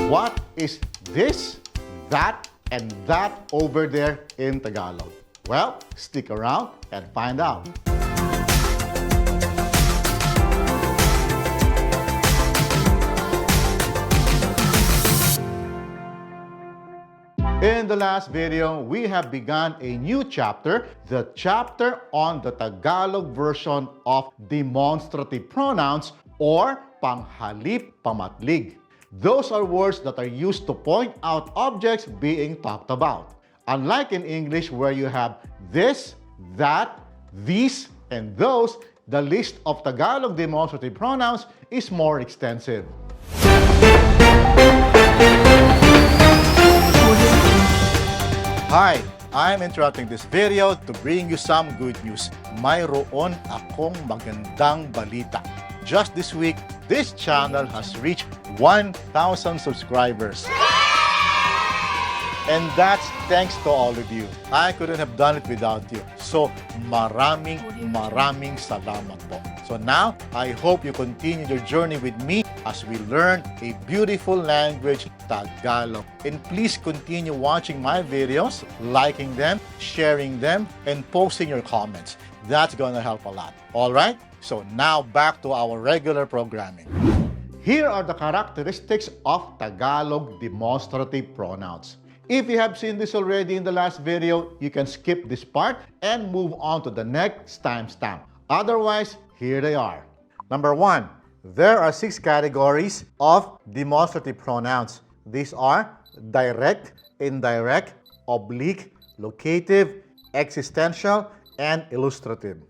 What is this, that, and that over there in Tagalog? Well, stick around and find out. In the last video, we have begun a new chapter, the chapter on the Tagalog version of demonstrative pronouns or panghalip pamatlig. Those are words that are used to point out objects being talked about. Unlike in English where you have this, that, these, and those, the list of Tagalog demonstrative pronouns is more extensive. Hi! I'm interrupting this video to bring you some good news. Mayroon akong magandang balita. Just this week, this channel has reached 1,000 subscribers. And that's thanks to all of you. I couldn't have done it without you. So, maraming salamat po. So now, I hope you continue your journey with me as we learn a beautiful language, Tagalog. And please continue watching my videos, liking them, sharing them, and posting your comments. That's gonna help a lot. Alright? So now back to our regular programming. Here are the characteristics of Tagalog demonstrative pronouns. If you have seen this already in the last video, you can skip this part and move on to the next timestamp. Otherwise, here they are. Number 1, there are 6 categories of demonstrative pronouns. These are direct, indirect, oblique, locative, existential, and illustrative.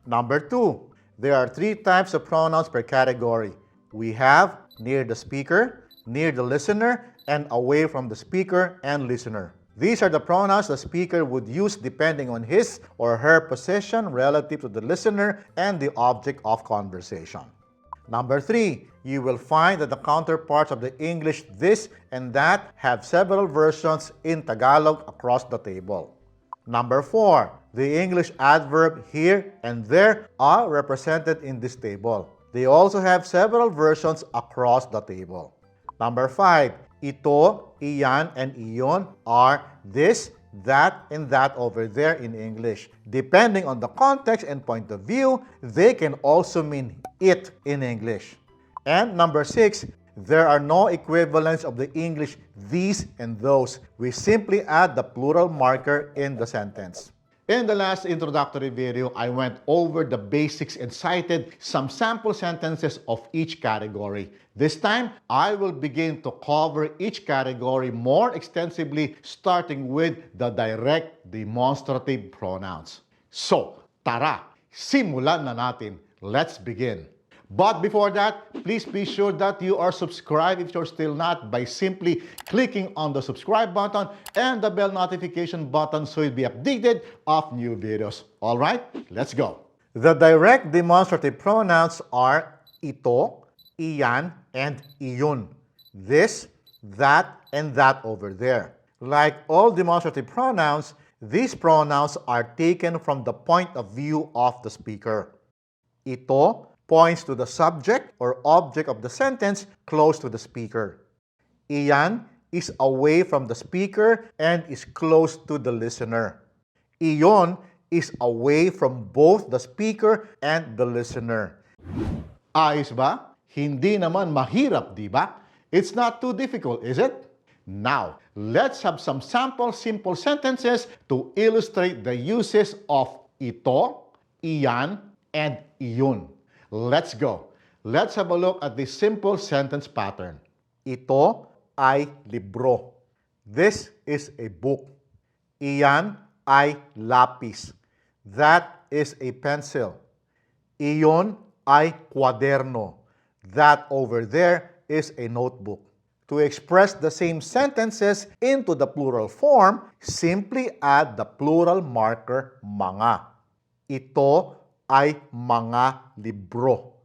Number 2, there are 3 types of pronouns per category. We have near the speaker, near the listener, and away from the speaker and listener. These are the pronouns the speaker would use depending on his or her position relative to the listener and the object of conversation. Number 3, you will find that the counterparts of the English this and that have several versions in Tagalog across the table. Number 4, the English adverb here and there are represented in this table. They also have several versions across the table. Number 5, ito, iyan, and iyon are this, that, and that over there in English. Depending on the context and point of view, they can also mean it in English. And number 6, there are no equivalents of the English these and those. We simply add the plural marker in the sentence. In the last introductory video, I went over the basics and cited some sample sentences of each category. This time, I will begin to cover each category more extensively, starting with the direct demonstrative pronouns. So, tara, simulan na natin. Let's begin. But before that, please be sure that you are subscribed if you're still not by simply clicking on the subscribe button and the bell notification button so you'll be updated of new videos. Alright, let's go. The direct demonstrative pronouns are ito, iyan, and iyon. This, that, and that over there. Like all demonstrative pronouns, these pronouns are taken from the point of view of the speaker. Ito points to the subject or object of the sentence close to the speaker. Iyan is away from the speaker and is close to the listener. Iyon is away from both the speaker and the listener. Ayos ba? Hindi naman mahirap, di ba? It's not too difficult, is it? Now, let's have some sample simple sentences to illustrate the uses of ito, iyan, and iyon. Let's go. Let's have a look at this simple sentence pattern. Ito ay libro. This is a book. Iyan ay lapis. That is a pencil. Iyon ay kwaderno. That over there is a notebook. To express the same sentences into the plural form, simply add the plural marker mga. Ito ay mga libro.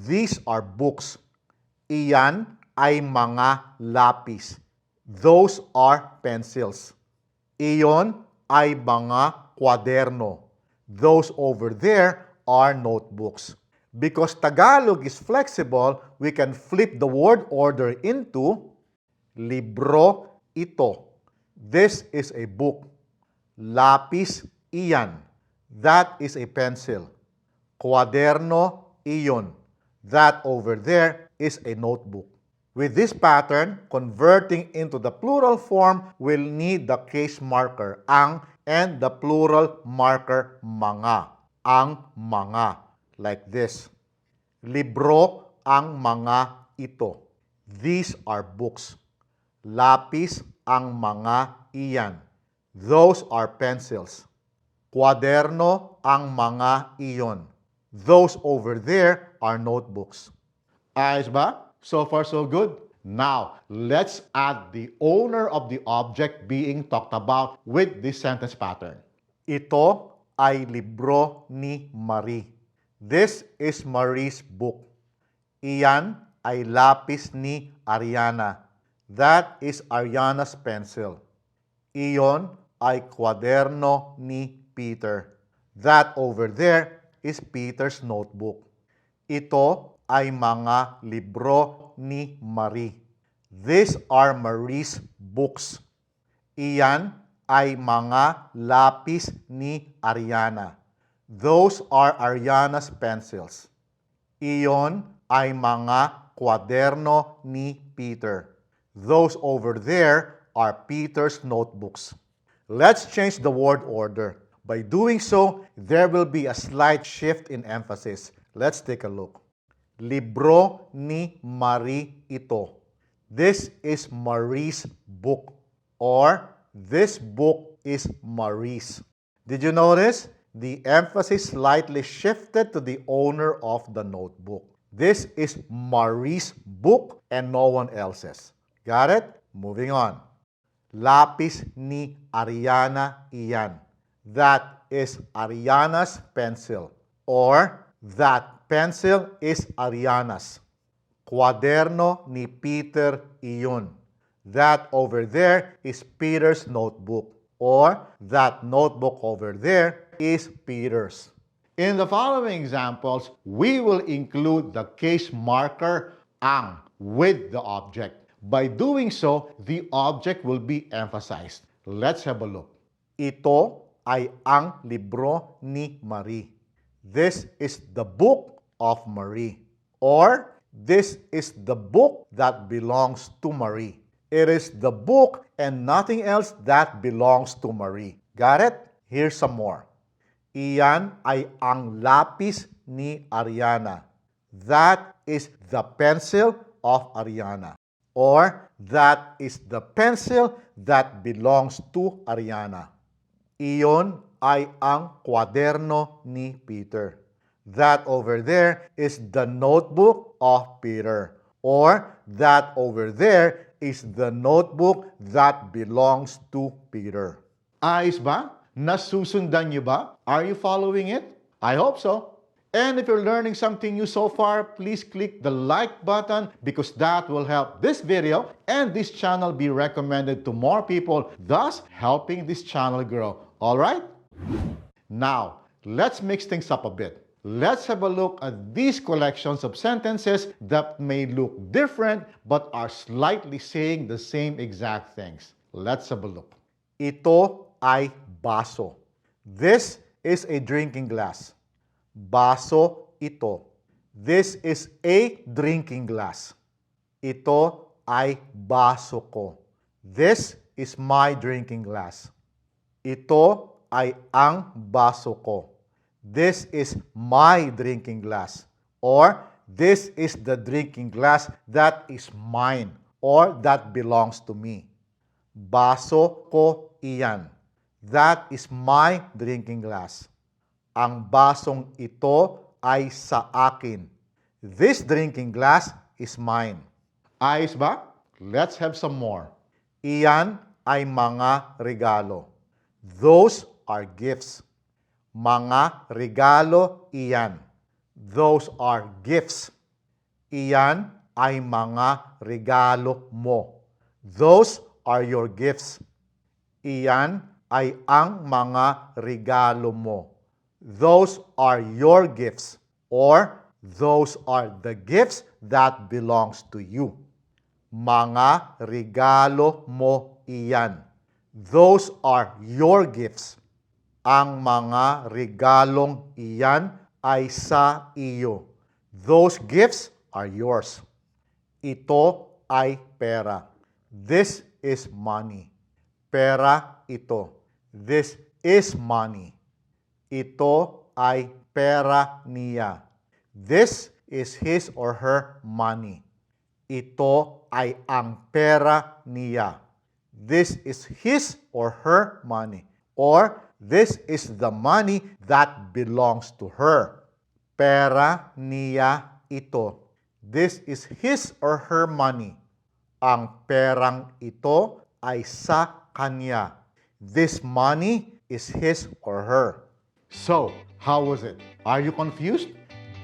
These are books. Iyan ay mga lapis. Those are pencils. Iyon ay mga kwaderno. Those over there are notebooks. Because Tagalog is flexible, we can flip the word order into Libro ito. This is a book. Lapis iyan. That is a pencil. Kuwaderno iyon. That over there is a notebook. With this pattern, converting into the plural form will need the case marker ang and the plural marker mga. Ang mga. Like this. Libro ang mga ito. These are books. Lapis ang mga iyan. Those are pencils. Kuwaderno ang mga iyon. Those over there are notebooks. Ayos ba? So far, so good. Now, let's add the owner of the object being talked about with this sentence pattern. Ito ay libro ni Marie. This is Marie's book. Iyan ay lapis ni Ariana. That is Ariana's pencil. Iyon ay kwaderno ni Peter. That over there is Peter's notebook. Ito ay mga libro ni Marie. These are Marie's books. Iyan ay mga lapis ni Ariana. Those are Ariana's pencils. Iyon ay mga kwaderno ni Peter. Those over there are Peter's notebooks. Let's change the word order. By doing so, there will be a slight shift in emphasis. Let's take a look. Libro ni Marie ito. This is Marie's book. Or, this book is Marie's. Did you notice? The emphasis slightly shifted to the owner of the notebook. This is Marie's book and no one else's. Got it? Moving on. Lapis ni Ariana iyan. That is Ariana's pencil. Or, that pencil is Ariana's. Kuwaderno ni Peter iyon. That over there is Peter's notebook. Or, that notebook over there is Peter's. In the following examples, we will include the case marker ang with the object. By doing so, the object will be emphasized. Let's have a look. Ito ay ang libro ni Marie. This is the book of Marie. Or, this is the book that belongs to Marie. It is the book and nothing else that belongs to Marie. Got it? Here's some more. Iyan ay ang lapis ni Ariana. That is the pencil of Ariana. Or, that is the pencil that belongs to Ariana. Iyon ay ang kwaderno ni Peter. That over there is the notebook of Peter. Or, that over there is the notebook that belongs to Peter. Ayos ba? Nasusundan niyo ba? Are you following it? I hope so. And if you're learning something new so far, please click the like button because that will help this video and this channel be recommended to more people, thus helping this channel grow. All right? Now, let's mix things up a bit. Let's have a look at these collections of sentences that may look different but are slightly saying the same exact things. Let's have a look. Ito ay baso. This is a drinking glass. Baso ito. This is a drinking glass. Ito ay baso ko. This is my drinking glass. Ito ay ang baso ko. This is my drinking glass. Or, this is the drinking glass that is mine or that belongs to me. Baso ko iyan. That is my drinking glass. Ang basong ito ay sa akin. This drinking glass is mine. Ayos ba? Let's have some more. Iyan ay mga regalo. Those are gifts. Mga regalo iyan. Those are gifts. Iyan ay mga regalo mo. Those are your gifts. Iyan ay ang mga regalo mo. Those are your gifts. Or, those are the gifts that belongs to you. Mga regalo mo iyan. Those are your gifts. Ang mga regalong iyan ay sa iyo. Those gifts are yours. Ito ay pera. This is money. Pera ito. This is money. Ito ay pera niya. This is his or her money. Ito ay ang pera niya. This is his or her money. Or this is the money that belongs to her. Pera niya ito. This is his or her money. Ang perang ito ay sa kanya. This money is his or her. So, how was it? Are you confused?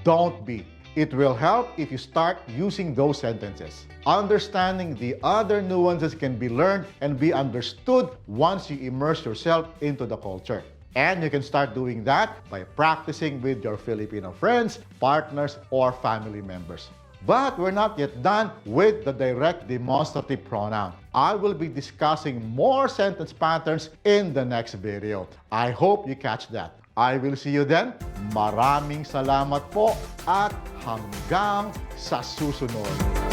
Don't be. It will help if you start using those sentences. Understanding the other nuances can be learned and be understood once you immerse yourself into the culture. And you can start doing that by practicing with your Filipino friends, partners, or family members. But we're not yet done with the direct demonstrative pronoun. I will be discussing more sentence patterns in the next video. I hope you catch that. I will see you then. Maraming salamat po at hanggang sa susunod.